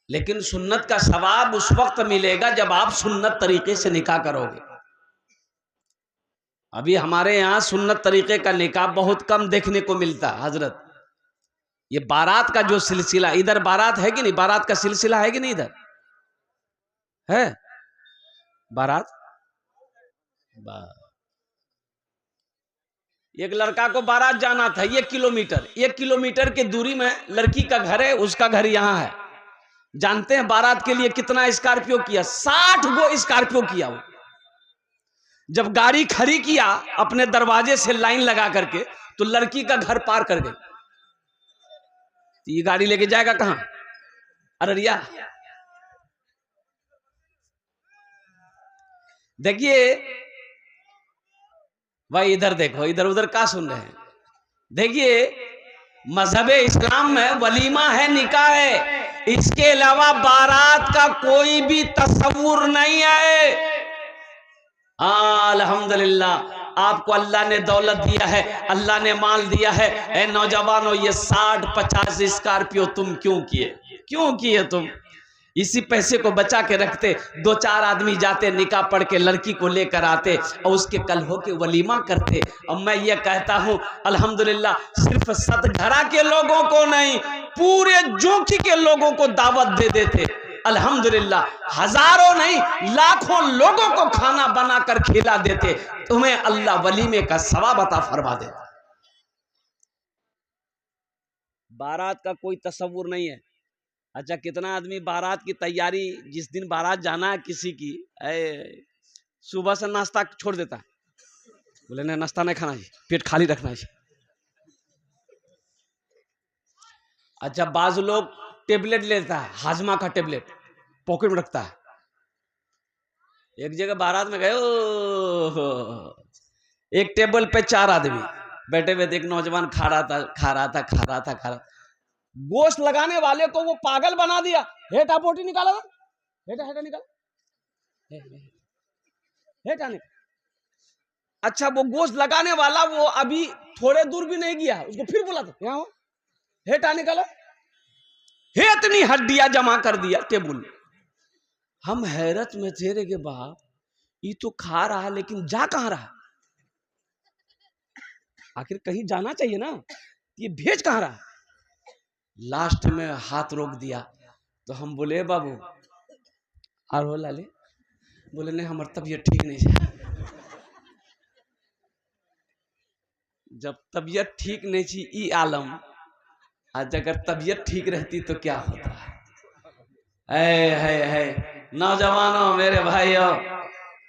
लेकिन सुन्नत का सवाब उस वक्त मिलेगा जब आप सुन्नत तरीके से निकाह करोगे। अभी हमारे यहाँ सुन्नत तरीके का निकाह बहुत कम देखने को मिलता है हजरत। ये बारात का जो सिलसिला, इधर बारात है कि नहीं, बारात का सिलसिला है कि नहीं, इधर है बारात। एक लड़का को बारात जाना था 1 किलोमीटर की दूरी में लड़की का घर है, उसका घर यहाँ है। जानते हैं बारात के लिए कितना स्कॉर्पियो किया? 60 गो स्कॉर्पियो किया। वो जब गाड़ी खड़ी किया अपने दरवाजे से लाइन लगा करके, तो लड़की का घर पार कर गई। तो ये गाड़ी लेके जाएगा कहां? अररिया। देखिए भाई, इधर देखो, इधर उधर क्या सुन रहे हैं? देखिए, मजहब इस्लाम में वलीमा है, निकाह है, इसके अलावा बारात का कोई भी तस्वुर नहीं है। अल्हम्दुलिल्लाह, आपको अल्लाह ने दौलत दिया है, अल्लाह ने माल दिया है। ए नौजवानों, ये 60-50 स्कॉर्पियो तुम क्यों किए तुम? इसी पैसे को बचा के रखते, 2-4 आदमी जाते, निकाह पढ़ के लड़की को लेकर आते और उसके कल हो के वलीमा करते। और मैं ये कहता हूँ अल्हम्दुलिल्लाह, सिर्फ सतघरा के लोगों को नहीं, पूरे जोखी के लोगों को दावत दे देते। अल्हम्दुलिल्लाह, हजारों नहीं लाखों लोगों को खाना बनाकर खिला देते। तुम्हें अल्लाह वलीमे का सवाब अता फरमा देता। बारात का कोई तस्वुर नहीं है। अच्छा, कितना आदमी बारात की तैयारी, जिस दिन बारात जाना है किसी की, सुबह से नाश्ता छोड़ देता है। बोले नहीं, नाश्ता नहीं खाना चाहिए, पेट खाली रखना चाहिए। अच्छा, बाज लोग टेबलेट लेता है, हाजमा का टेबलेट पॉकेट में रखता है। एक जगह बारात में गए, एक टेबल पे 4 आदमी बैठे हुए थे। एक नौजवान खा रहा था। गोश्त लगाने वाले को वो पागल बना दिया। हेटा पोटी निकाला था, हेटा निकाला, हेटा निकाला। अच्छा, वो गोश्त लगाने वाला वो अभी थोड़े दूर भी नहीं गया, उसको फिर बोला था यहाँ हेटा निकाला। इतनी हड्डियां जमा कर दिया टेबुल। हम हैरत में थे रे के बाप, ये तो खा रहा है लेकिन जा कहां रहा? आखिर कहीं जाना चाहिए ना, ये भेज कहां रहा? लास्ट में हाथ रोक दिया। तो हम बोले, बाबू और हो लाले? बोले नहीं, हमारी तबीयत ठीक नहीं है। जब तबीयत ठीक नहीं थी ई आलम, आज अगर तबीयत ठीक रहती तो क्या होता है। नौजवानों, मेरे भाइयों,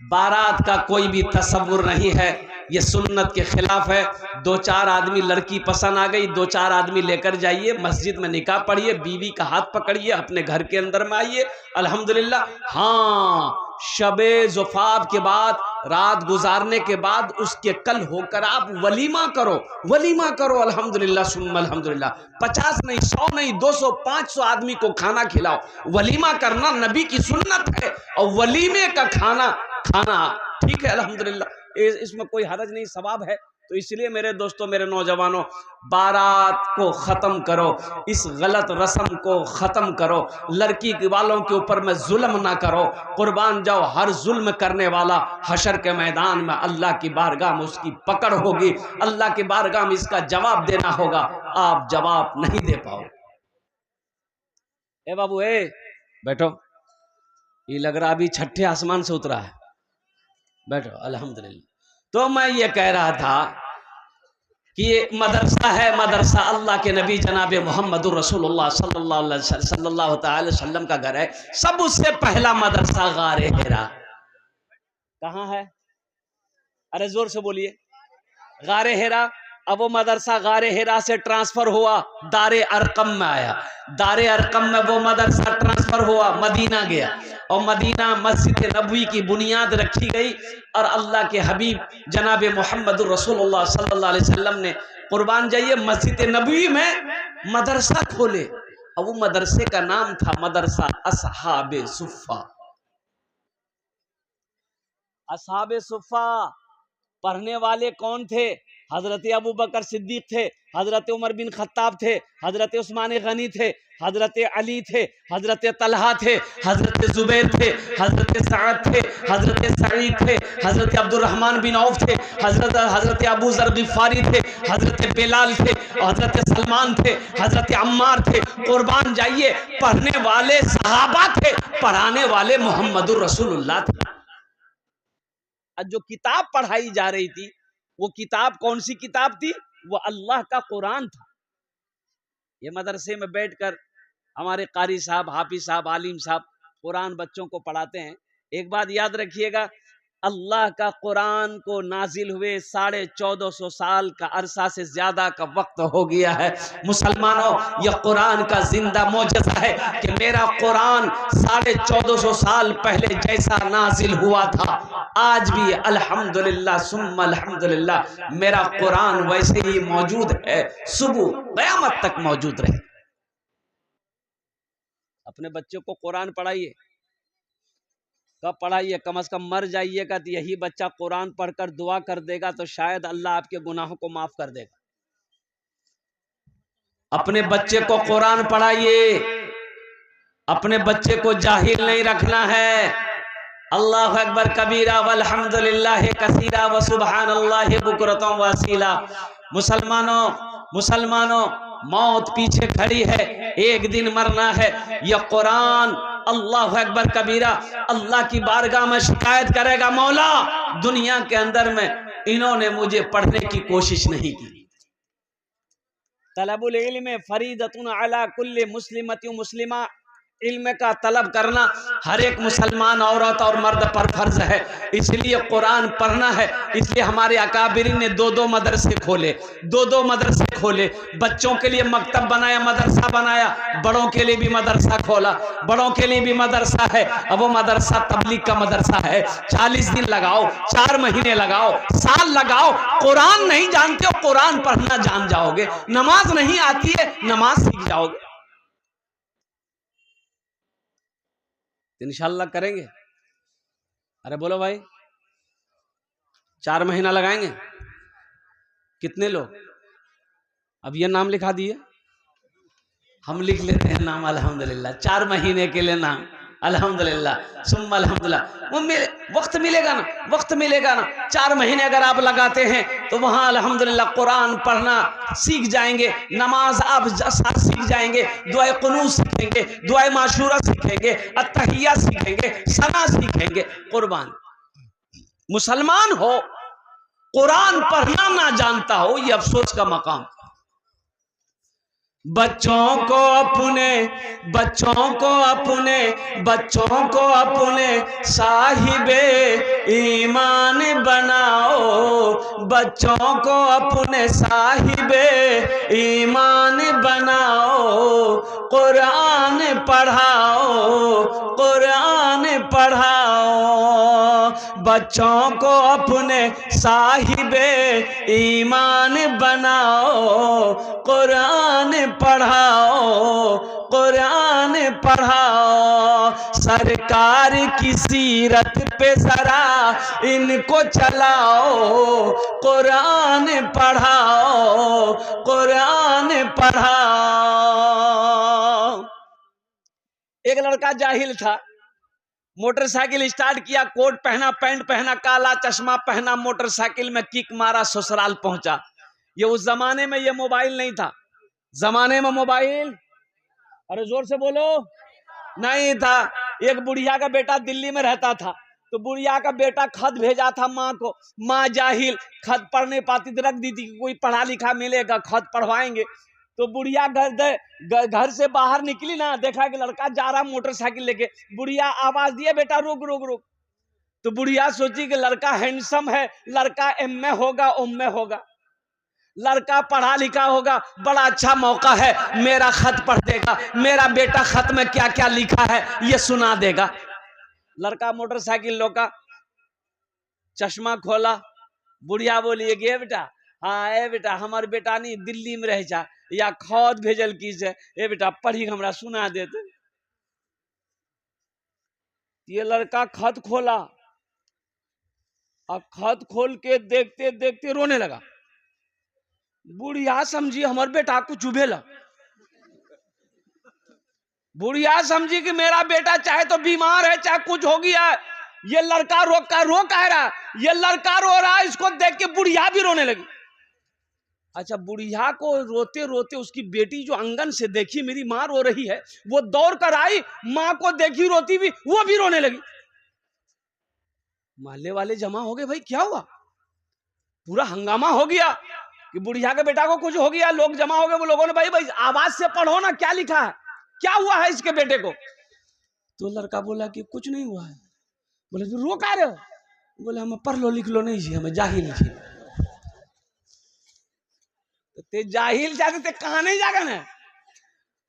बारात का कोई भी तस्वुर नहीं है, ये सुन्नत के खिलाफ है। 2-4 आदमी, लड़की पसंद आ गई, 2-4 आदमी लेकर जाइए, मस्जिद में निकाह पढ़िए, बीवी का हाथ पकड़िए, अपने घर के अंदर में आइए। अल्हम्दुलिल्लाह। हाँ, शबे ज़ुफ़ाफ के बाद, रात गुजारने के बाद, उसके कल होकर आप वलीमा करो। अल्हम्दुलिल्लाह सुम्मा अल्हम्दुलिल्लाह। 50 नहीं, 100 नहीं, 200, 500 आदमी को खाना खिलाओ। वलीमा करना नबी की सुन्नत है, और वलीमे का खाना ठीक है। अल्हम्दुलिल्लाह, इसमें कोई हरज नहीं, सवाब है। तो इसलिए मेरे दोस्तों, मेरे नौजवानों, बारात को खत्म करो, इस गलत रस्म को खत्म करो, लड़की वालों के ऊपर में जुल्म ना करो। कुर्बान जाओ, हर जुल्म करने वाला हशर के मैदान में अल्लाह की बारगाह में उसकी पकड़ होगी, अल्लाह की बारगाह में इसका जवाब देना होगा। आप जवाब नहीं दे पाओ। ए बाबू, बैठो, ये लग रहा अभी छठे आसमान से उतरा है, बैठो। अल्हम्दुलिल्लाह। तो मैं ये कह रहा था कि ये मदरसा है, मदरसा अल्लाह के नबी जनाब मोहम्मदुर रसूलुल्लाह सल्लल्लाहु अलैहि वसल्लम का घर है। सबसे पहला मदरसा गारे हिरा कहाँ है? अरे जोर से बोलिए, गारे हिरा। अब वो मदरसा गारे हिरा से ट्रांसफर हुआ, दारे अरकम में आया। दारे अरकम में वो मदरसा ट्रांसफर हुआ, मदीना गया, और मदीना मस्जिद नबवी की बुनियाद रखी गई। और अल्लाह के हबीब जनाब मोहम्मद रसूलुल्लाह सल्लल्लाहु अलैहि वसल्लम ने, कुर्बान जाइए, मस्जिद नबवी में मदरसा खोले, और वो मदरसे का नाम था मदरसा असहाबे सुफ़ा। असहाबे सुफ़ा पढ़ने वाले कौन थे? हजरत अबू बकर सिद्दीक थे, हजरत उमर बिन खत्ताब थे, हजरत उस्मान गनी थे, हजरत अली थे, हजरत तलहा थे, हजरत जुबैर थे, हजरत सअद थे, हजरत सईद थे, हजरत अब्दुर्रहमान बिन औफ थे, हजरत अबू जर गिफारी थे, हजरत बिलाल थे, हजरत सलमान थे, हजरत अम्मार थे। कुर्बान जाइए, पढ़ने वाले सहाबा थे, पढ़ाने वाले मोहम्मदुर रसूलुल्लाह थे। जो किताब पढ़ाई जा रही थी वो किताब कौन सी किताब थी? वो अल्लाह का कुरान था। ये मदरसे में बैठकर हमारे कारी साहब, हाफिज साहब, आलिम साहब कुरान बच्चों को पढ़ाते हैं। एक बात याद रखिएगा, अल्लाह का कुरान को नाजिल हुए 1450 साल का अरसा से ज्यादा का वक्त हो गया है। मुसलमानों, यह कुरान का जिंदा मौजज़ा है कि मेरा कुरान 1450 साल पहले जैसा नाजिल हुआ था, आज भी अल्हम्दुलिल्लाह सुम्मा अल्हम्दुलिल्लाह मेरा कुरान वैसे ही मौजूद है, सुबह क़यामत तक मौजूद रहे। अपने बच्चों को कुरान पढ़ाइए। कब पढ़ाइए? कम से कम मर जाइएगा तो यही बच्चा कुरान पढ़कर दुआ कर देगा तो शायद अल्लाह आपके गुनाहों को माफ कर देगा। अपने बच्चे को कुरान पढ़ाइए, अपने बच्चे को जाहिल नहीं रखना है। अल्लाहु अकबर कबीरा वल्हम्दुलिल्लाह कसीरा व सुबहानल्लाहि बुकरतम व असीला। मुसलमानों, मौत पीछे खड़ी है, एक दिन मरना है। यह कुरान अल्लाहु अकबर कबीरा अल्लाह की बारगाह में शिकायत करेगा, मौला दुनिया के अंदर में इन्होंने मुझे पढ़ने की कोशिश नहीं की। तलबुल इल्म फरीदतुन अला कुल्ली मुस्लिमतिन मुस्लिमा, इल्म का तलब करना हर एक मुसलमान औरत और मर्द पर फर्ज है। इसलिए कुरान पढ़ना है। इसलिए हमारे अकाबिरीन ने दो मदरसे खोले, बच्चों के लिए मकतब बनाया, मदरसा बनाया, बड़ों के लिए भी मदरसा खोला। बड़ों के लिए भी मदरसा है। अब वो मदरसा तबलीग का मदरसा है। 40 दिन लगाओ, 4 महीने लगाओ, साल लगाओ, कुरान नहीं जानते हो कुरान पढ़ना जान जाओगे। नमाज नहीं आती है, नमाज सीख जाओगे। इंशाअल्लाह करेंगे। अरे बोलो भाई, 4 महीना लगाएंगे? कितने लोग? अब ये नाम लिखा दिए, हम लिख लेते हैं नाम अल्हम्दुलिल्लाह। 4 महीने के लिए नाम अल्हम्दुलिल्लाह सुम्मा अल्हम्दुलिल्लाह। वो वक्त मिलेगा ना। 4 महीने अगर आप लगाते हैं तो वहाँ अल्हम्दुलिल्लाह कुरान पढ़ना सीख जाएंगे, नमाज आप सीख जाएंगे, दुआए कुनूत सीखेंगे, दुआए माशूरा सीखेंगे, अत्तहिया सीखेंगे, सना सीखेंगे। कुर्बान मुसलमान हो, कुरान पढ़ना ना जानता हो, ये अफसोस का मकाम। बच्चों को अपने साहिबे ईमान बनाओ, बच्चों को अपने साहिबे ईमान बनाओ, कुरान पढ़ाओ, बच्चों को अपने साहिबे ईमान बनाओ, कुरान पढ़ाओ, सरकार की सीरत पे जरा इनको चलाओ, कुरान पढ़ाओ। एक लड़का जाहिल था, मोटरसाइकिल स्टार्ट किया, कोट पहना, पैंट पहना, काला चश्मा पहना, मोटरसाइकिल में किक मारा, ससुराल पहुंचा। ये उस जमाने में ये मोबाइल नहीं था। जमाने में मोबाइल, अरे जोर से बोलो, नहीं था। एक बुढ़िया का बेटा दिल्ली में रहता था, तो बुढ़िया का बेटा खत भेजा था माँ को। माँ जाहिल, खत पढ़ नहीं पाती थी, रख दी थी कि कोई पढ़ा लिखा मिलेगा, खत पढ़वाएंगे। तो बुढ़िया घर से बाहर निकली ना, देखा कि लड़का जा रहा मोटरसाइकिल लेके। बुढ़िया आवाज दिया, बेटा रुक रुक रुक। तो बुढ़िया सोची कि लड़का हैंडसम है, लड़का एमए होगा, उम्मे होगा, लड़का पढ़ा लिखा होगा, बड़ा अच्छा मौका है, मेरा खत पढ़ देगा, मेरा बेटा खत में क्या क्या लिखा है ये सुना देगा। लड़का मोटरसाइकिल रोका, चश्मा खोला, बुढ़िया बोली गे बेटा, हाँ ए बेटा, हमारे बेटा नहीं दिल्ली में रह जा, या खत भेजल की से, ए बेटा पढ़ी हमरा सुना देते। ये लड़का खत खोला और खत खोल के देखते देखते रोने लगा। बुढ़िया समझी हमारे बेटा को चुभेला, बुढ़िया समझी कि मेरा बेटा चाहे तो बीमार है चाहे कुछ हो गया है, ये लड़का रो कह रहा है, ये लड़का रो रहा है, इसको देख के बुढ़िया भी रोने लगी। अच्छा, बुढ़िया को रोते रोते उसकी बेटी जो आंगन से देखी मेरी माँ रो रही है, वो दौड़ कर आई, माँ को देखी रोती भी, वो भी रोने लगी। मोहल्ले वाले जमा हो गए, भाई क्या हुआ? पूरा हंगामा हो गया कि बुढ़िया के बेटा को कुछ हो गया। लोग जमा हो गए, वो लोगों ने भाई आवाज से पढ़ो ना, क्या लिखा है, क्या हुआ है इसके बेटे को? तो लड़का बोला कि कुछ नहीं हुआ है। बोले तो रो का रहे हो? बोले हमें पढ़ लो लिख लो नहीं जी, हमें जाहिल थी। तो ते जाहिल जाते ते कहां नहीं जागा ना?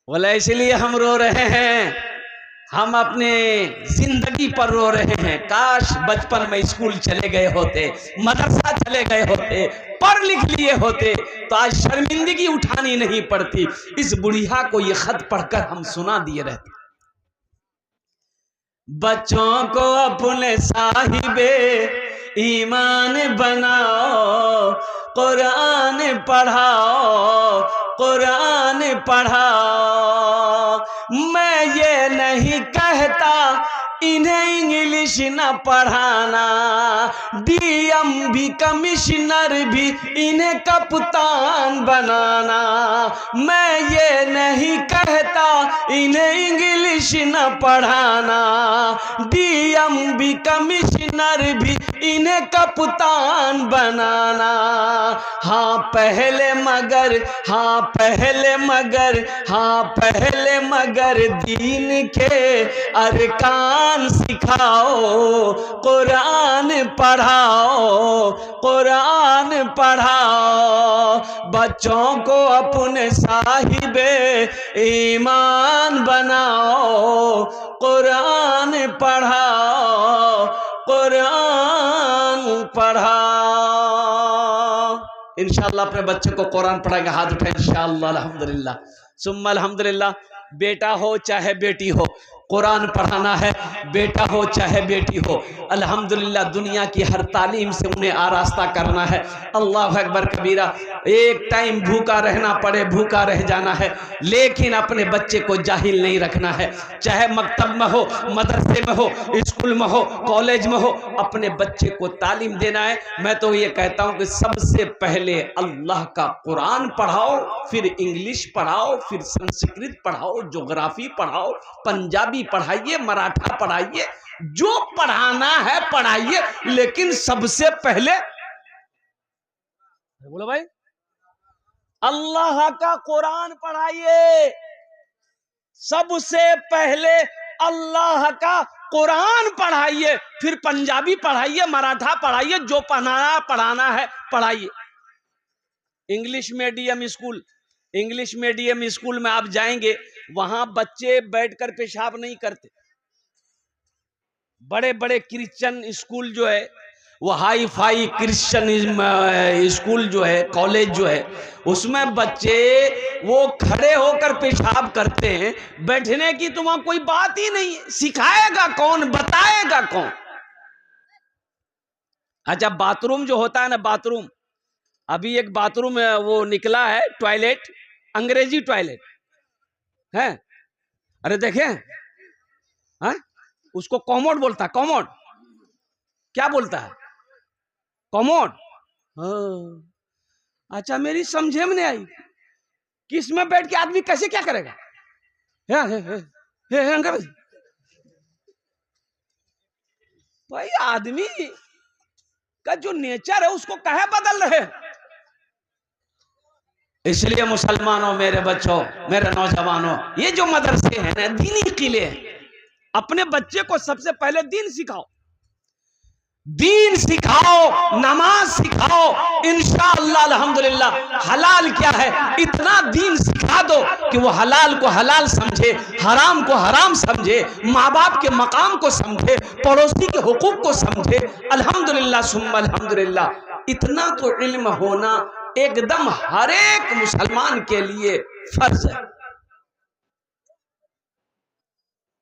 बोले इसलिए हम रो रहे हैं, हम अपने जिंदगी पर रो रहे हैं। काश बचपन में स्कूल चले गए होते, मदरसा चले गए होते, पढ़ लिख लिए होते तो आज शर्मिंदगी उठानी नहीं पड़ती। इस बुढ़िया को ये खत पढ़कर हम सुना दिए रहते। बच्चों को अपने साहिबे ईमान बनाओ, कुरान पढ़ाओ, कुरान पढ़ाओ। मैं ये नहीं कहता इन्हें इंग्लिश न पढ़ाना, डीएम भी कमिश्नर भी इन्हें कप्तान बनाना। मैं ये नहीं कहता इन्हें इंग्लिश न पढ़ाना, डीएम भी कमिश्नर भी इन्हें कप्तान बनाना। हाँ पहले मगर, हाँ पहले मगर, हाँ पहले मगर दीन के अरकान सिखाओ, कुरान पढ़ाओ, कुरान पढ़ाओ। बच्चों को अपने साहिबे ईमान बनाओ, कुरान पढ़ाओ, कुरान पढ़ाओ। इंशाअल्लाह अपने बच्चे को कुरान पढ़ाएंगे, हाथ उठाए इंशाअल्लाह। अल्हम्दुलिल्लाह सुम्मा अल्हम्दुलिल्लाह। बेटा हो चाहे बेटी हो, कुरान पढ़ाना है, बेटा हो चाहे बेटी हो। अल्हम्दुलिल्लाह दुनिया की हर तालीम से उन्हें आरास्ता करना है। अल्लाह अकबर कबीरा। एक टाइम भूखा रहना पड़े भूखा रह जाना है, लेकिन अपने बच्चे को जाहिल नहीं रखना है। चाहे मकतब में हो, मदरसे में हो, स्कूल में हो, कॉलेज में हो, अपने बच्चे को तालीम देना है। मैं तो ये कहता हूँ कि सबसे पहले अल्लाह का कुरान पढ़ाओ, फिर इंग्लिश पढ़ाओ, फिर संस्कृत पढ़ाओ, ज्योग्राफी पढ़ाओ, पंजाबी पढ़ाइए, मराठा पढ़ाइए, जो पढ़ाना है पढ़ाइए, लेकिन सबसे पहले बोलो भाई अल्लाह का कुरान पढ़ाइए। सबसे पहले अल्लाह का कुरान पढ़ाइए, फिर पंजाबी पढ़ाइए, मराठा पढ़ाइए, जो पढ़ाना है पढ़ाइए। English medium school, English medium school में आप जाएंगे, वहां बच्चे बैठकर पेशाब नहीं करते। बड़े बड़े क्रिश्चियन स्कूल जो है, वो हाई फाई क्रिश्चियन स्कूल जो है, कॉलेज जो है, उसमें बच्चे वो खड़े होकर पेशाब करते हैं। बैठने की तो वहां कोई बात ही नहीं है। सिखाएगा कौन, बताएगा कौन? अच्छा, बाथरूम जो होता है ना, बाथरूम, अभी एक बाथरूम वो निकला है, टॉयलेट, अंग्रेजी टॉयलेट है। अरे देखें, हाँ उसको कॉमोड बोलता है। कॉमोड क्या बोलता है? कॉमोड। अच्छा, मेरी समझे में नहीं आई कि इसमें बैठ के आदमी कैसे क्या करेगा। भाई आदमी का जो नेचर है उसको कहे बदल रहे। इसलिए मुसलमानों, मेरे बच्चों, मेरे नौजवानों, ये जो मदरसे हैं ना, दीनी किले हैं, अपने बच्चे को सबसे पहले दीन सिखाओ, दीन सिखाओ, नमाज सिखाओ। इंशाअल्लाह अल्हम्दुलिल्लाह हलाल क्या है इतना दीन सिखा दो कि वो हलाल को हलाल समझे, हराम को हराम समझे, माँ बाप के मकाम को समझे, पड़ोसी के हुकूक को समझे। अल्हम्दुलिल्लाह सुम्मा अल्हम्दुलिल्लाह। इतना तो इल्म होना एकदम हर एक मुसलमान के लिए फर्ज है।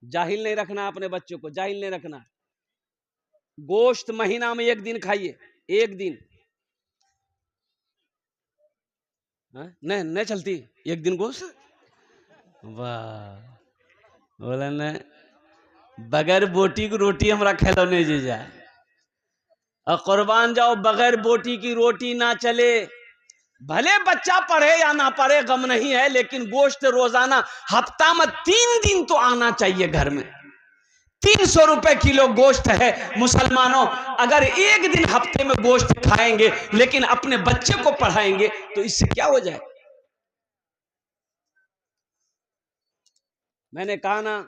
जाहिल नहीं रखना अपने बच्चों को, जाहिल नहीं रखना। गोश्त महीना में एक दिन खाइए, एक दिन। नहीं नहीं चलती एक दिन गोश्त। वाह, बोला न बगैर बोटी की रोटी हमरा खेलो नहीं जी जाए, और कुर्बान जाओ बगैर बोटी की रोटी ना चले। भले बच्चा पढ़े या ना पढ़े गम नहीं है, लेकिन गोश्त रोजाना हफ्ता में 3 दिन तो आना चाहिए घर में। 300 रुपए किलो गोश्त है मुसलमानों, अगर एक दिन हफ्ते में गोश्त खाएंगे लेकिन अपने बच्चे को पढ़ाएंगे तो इससे क्या हो जाए। मैंने कहा ना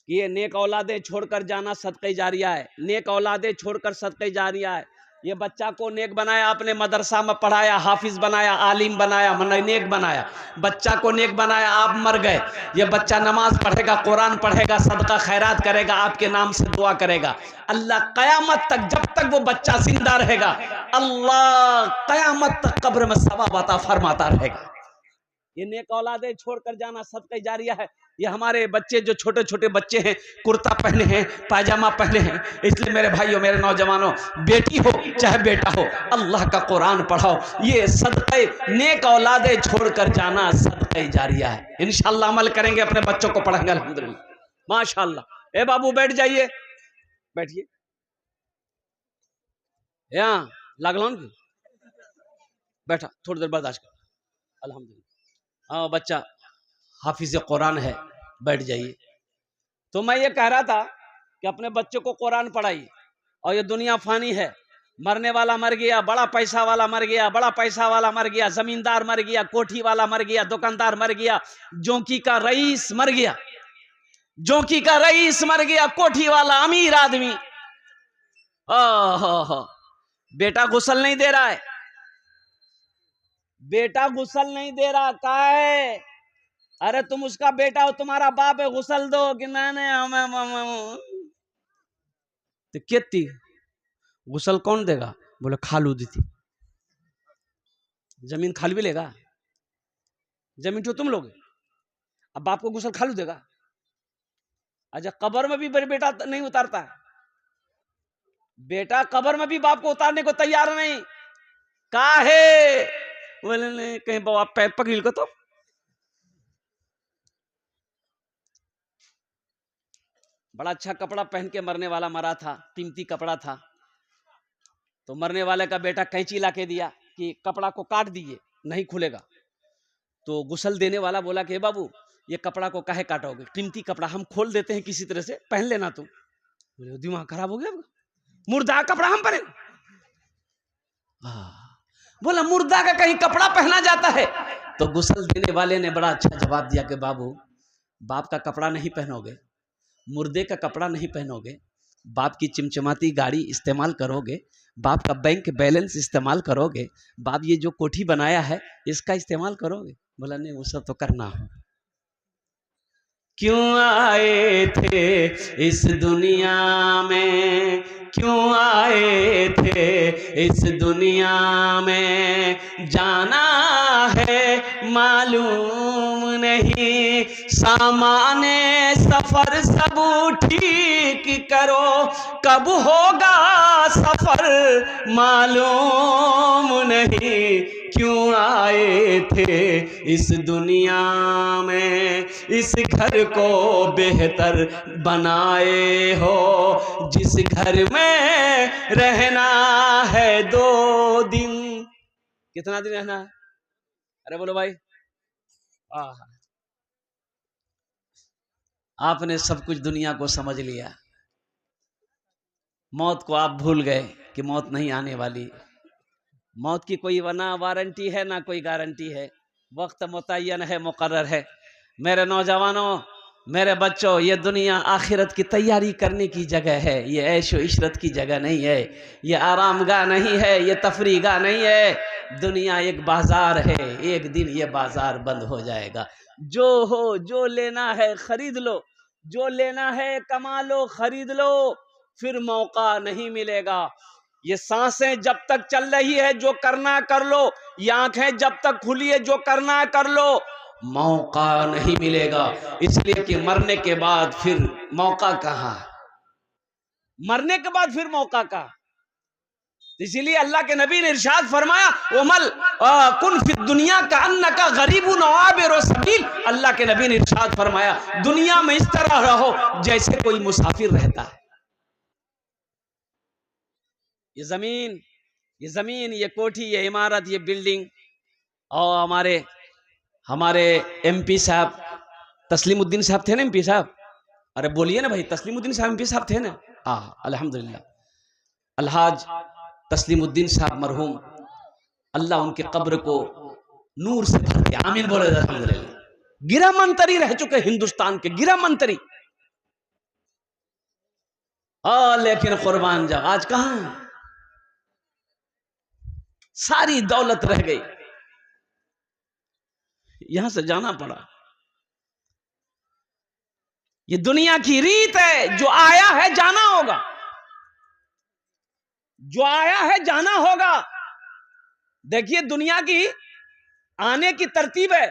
कि ये नेक औलादे छोड़कर जाना सदक़े जारिया है, नेक औलादे छोड़कर सदक़े जारिया है। ये बच्चा को नेक बनाया, आपने मदरसा में पढ़ाया, हाफिज बनाया, आलिम बनाया, नेक बनाया, बच्चा को नेक बनाया, आप मर गए। ये बच्चा नमाज पढ़ेगा, कुरान पढ़ेगा, सदका खैरात करेगा, आपके नाम से दुआ करेगा। अल्लाह क़यामत तक, जब तक वो बच्चा जिंदा रहेगा, अल्लाह क़यामत तक कब्र में सवाब अता फरमाता रहेगा। ये नेक औलादे छोड़कर जाना सदक़े जारिया है। ये हमारे बच्चे जो छोटे छोटे बच्चे हैं, कुर्ता पहने हैं, पायजामा पहने हैं, इसलिए मेरे भाइयों, मेरे नौजवानों, बेटी हो चाहे बेटा हो, अल्लाह का कुरान पढ़ाओ। ये सदक़े, नेक औलादे छोड़कर जाना सदक़े जारिया है। इंशाअल्लाह अमल करेंगे, अपने बच्चों को पढ़ेंगे अल्हम्दुलिल्लाह माशाअल्लाह। ए बाबू बैठ जाइए, बैठिए, यहाँ लागलौन की बैठा, थोड़ी देर बर्दाश्त कर। अल्हम्दुलिल्लाह, हाँ बच्चा हाफिज कुरान है, बैठ जाइए। तो मैं ये कह रहा था कि अपने बच्चे को कुरान पढ़ाइए। और ये दुनिया फानी है, मरने वाला मर गया, बड़ा पैसा वाला मर गया, बड़ा पैसा वाला मर गया, जमींदार मर गया, कोठी वाला मर गया, दुकानदार मर गया, जोंकी का रईस मर गया, जोंकी का रईस मर गया, कोठी वाला अमीर आदमी। बेटा गुस्ल नहीं दे रहा है, बेटा गुस्ल नहीं दे रहा, का है? अरे तुम उसका बेटा हो, तुम्हारा बाप है, गुस्ल दो कि नहीं। तो कितनी गुस्ल कौन देगा? बोले खालू दी थी। जमीन खाल भी लेगा, जमीन तो तुम लोगे, अब बाप को गुस्ल खालू देगा? अच्छा, कब्र में भी बेटा नहीं उतारता है, बेटा कब्र में भी बाप को उतारने को तैयार नहीं, काहे? बोले नहीं, कहीं बाप पैर पकड़ को तो। बड़ा अच्छा कपड़ा पहन के मरने वाला मरा था, कीमती कपड़ा था, तो मरने वाले का बेटा कैंची ला के दिया कि कपड़ा को काट दीजिए, नहीं खुलेगा। तो गुस्ल देने वाला बोला कि बाबू ये कपड़ा को काहे काटोगे, कीमती कपड़ा हम खोल देते हैं किसी तरह से, पहन लेना तुम। बोले दिमाग खराब हो गया, मुर्दा कपड़ा हम पहने? बोला मुर्दा का कहीं कपड़ा पहना जाता है? तो गुस्ल देने वाले ने बड़ा अच्छा जवाब दिया कि बाबू बाप का कपड़ा नहीं पहनोगे, मुर्दे का कपड़ा नहीं पहनोगे, बाप की चिमचमाती गाड़ी इस्तेमाल करोगे, बाप का बैंक बैलेंस इस्तेमाल करोगे, बाप ये जो कोठी बनाया है इसका इस्तेमाल करोगे? बोला नहीं, वो सब तो करना हो। क्यों आए थे इस दुनिया में, क्यों आए थे इस दुनिया में, जाना है मालूम नहीं, सामाने सफर सब ठीक करो, कब होगा सफर मालूम नहीं, क्यों आए थे इस दुनिया में, इस घर को बेहतर बनाए हो, जिस घर में रहना है 2 दिन। कितना दिन रहना है? अरे बोलो भाई, आपने सब कुछ दुनिया को समझ लिया, मौत को आप भूल गए कि मौत नहीं आने वाली। मौत की कोई ना वारंटी है ना कोई गारंटी है, वक्त मुतय्यन है, मुकर्रर है। मेरे नौजवानों, मेरे बच्चों, ये दुनिया आखिरत की तैयारी करने की जगह है, ये ऐशो इशरत की जगह नहीं है, ये आरामगाह नहीं है, ये तफरीगाह नहीं है। दुनिया एक बाजार है, एक दिन ये बाजार बंद हो जाएगा। जो हो, जो लेना है खरीद लो, जो लेना है कमा लो, खरीद लो, फिर मौका नहीं मिलेगा। ये सांसें जब तक चल रही है जो करना कर लो, ये आंखें जब तक खुली है जो करना कर लो, मौका नहीं मिलेगा। इसलिए कि मरने के बाद फिर मौका कहाँ, मरने के बाद फिर मौका कहाँ। इसीलिए अल्लाह के नबी ने इरशाद फरमाया उमल कुन फि दुनिया का अन्ना का गरीबुन आबिर सबील। अल्लाह के नबी ने इरशाद फरमाया दुनिया में इस तरह रहो जैसे कोई मुसाफिर रहता है। ये जमीन, ये कोठी, ये इमारत, ये बिल्डिंग, और हमारे एमपी साहब तस्लीमुद्दीन साहब थे ना, एमपी साहब, अरे बोलिए ना भाई, तस्लीमुद्दीन साहब एमपी साहब थे ना। अल्हम्दुलिल्लाह, अलहाज तस्लीमुद्दीन साहब मरहूम, अल्लाह उनके कब्र को नूर से भर दे, आमीन बोले अल्हम्दुलिल्लाह। गिरा मंत्री रह चुके हिंदुस्तान के, गिरा मंत्री। लेकिन कुर्बान जा, आज कहां है? सारी दौलत रह गई, यहां से जाना पड़ा। ये दुनिया की रीत है, जो आया है जाना होगा, जो आया है जाना होगा। देखिए दुनिया की आने की तरतीब है,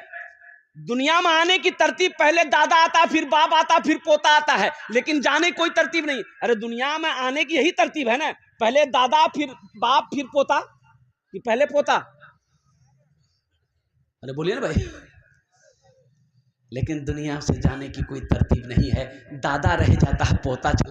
दुनिया में आने की तरतीब पहले दादा आता, फिर बाप आता, फिर पोता आता है, लेकिन जाने की कोई तरतीब नहीं। अरे दुनिया में आने की यही तरतीब है ना, पहले दादा, फिर बाप, फिर पोता, कि पहले पोता? अरे बोलिए ना भाई। लेकिन दुनिया से जाने की कोई तरतीब नहीं है, दादा रह जाता है, पोता चला